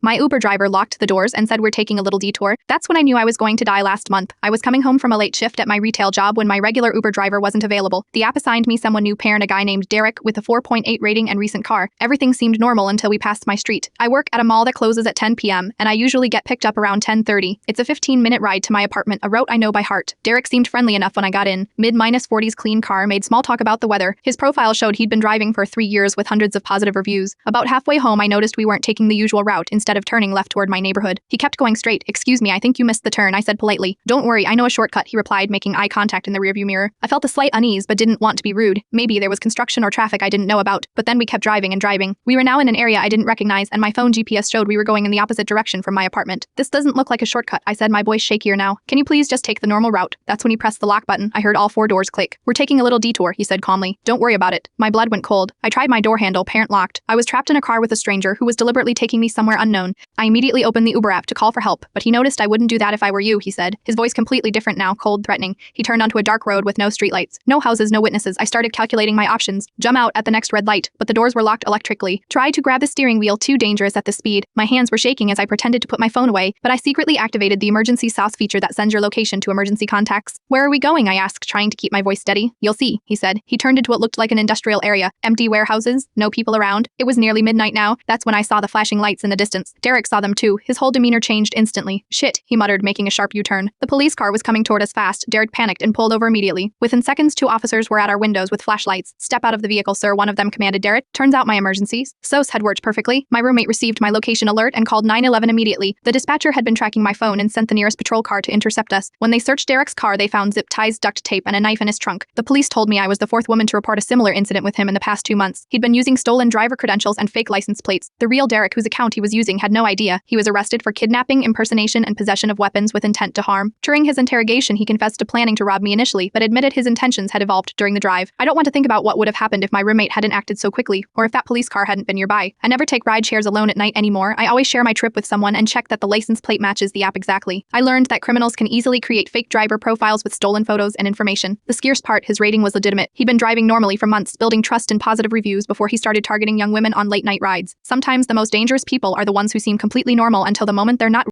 My Uber driver locked the doors and said we're taking a little detour. That's when I knew I was going to die last month. I was coming home from a late shift at my retail job when my regular Uber driver wasn't available. The app assigned me someone new, parent, a guy named Derek with a 4.8 rating and recent car. Everything seemed normal until we passed my street. I work at a mall that closes at 10 p.m. and I usually get picked up around 10:30. It's a 15-minute ride to my apartment, a route I know by heart. Derek seemed friendly enough when I got in. Mid-40s clean car, made small talk about the weather. His profile showed he'd been driving for 3 years with hundreds of positive reviews. About halfway home, I noticed we weren't taking the usual route. Instead of turning left toward my neighborhood, he kept going straight. "Excuse me, I think you missed the turn," I said politely. "Don't worry, I know a shortcut," he replied, making eye contact in the rearview mirror. I felt a slight unease but didn't want to be rude. Maybe there was construction or traffic I didn't know about, but then we kept driving and driving. We were now in an area I didn't recognize and my phone GPS showed we were going in the opposite direction from my apartment. "This doesn't look like a shortcut," I said, my voice shakier now. "Can you please just take the normal route?" That's when he pressed the lock button. I heard all 4 doors click. "We're taking a little detour," he said calmly. "Don't worry about it." My blood went cold. I tried my door handle, parent locked. I was trapped in a car with a stranger who was deliberately taking me somewhere unknown. I immediately opened the Uber app to call for help, but he noticed I wouldn't do that if I were you, he said. His voice completely different now, cold, threatening. He turned onto a dark road with no streetlights. No houses, no witnesses. I started calculating my options. Jump out at the next red light, but the doors were locked electrically. Try to grab the steering wheel, too dangerous at this speed. My hands were shaking as I pretended to put my phone away, but I secretly activated the emergency sauce feature that sends your location to emergency contacts. "Where are we going?" I asked, trying to keep my voice steady. "You'll see," he said. He turned into what looked like an industrial area. Empty warehouses, no people around. It was nearly midnight now. That's when I saw the flashing lights in the distance. Derek saw them too. His whole demeanor changed instantly. "Shit," he muttered, making a sharp U-turn. The police car was coming toward us fast. Derek panicked and pulled over immediately. Within seconds, 2 officers were at our windows with flashlights. "Step out of the vehicle, sir," one of them commanded Derek. Turns out my emergencies SOS had worked perfectly. My roommate received my location alert and called 911 immediately. The dispatcher had been tracking my phone and sent the nearest patrol car to intercept us. When they searched Derek's car, they found zip ties, duct tape, and a knife in his trunk. The police told me I was the 4th woman to report a similar incident with him in the past 2 months. He'd been using stolen driver credentials and fake license plates. The real Derek, whose account he was using, had no idea. He was arrested for kidnapping, impersonation, and possession of weapons with intent to harm. During his interrogation, he confessed to planning to rob me initially, but admitted his intentions had evolved during the drive. I don't want to think about what would have happened if my roommate hadn't acted so quickly, or if that police car hadn't been nearby. I never take ride shares alone at night anymore. I always share my trip with someone and check that the license plate matches the app exactly. I learned that criminals can easily create fake driver profiles with stolen photos and information. The scarce part, his rating was legitimate. He'd been driving normally for months, building trust and positive reviews before he started targeting young women on late-night rides. Sometimes the most dangerous people are the ones who seem completely normal until the moment they're not.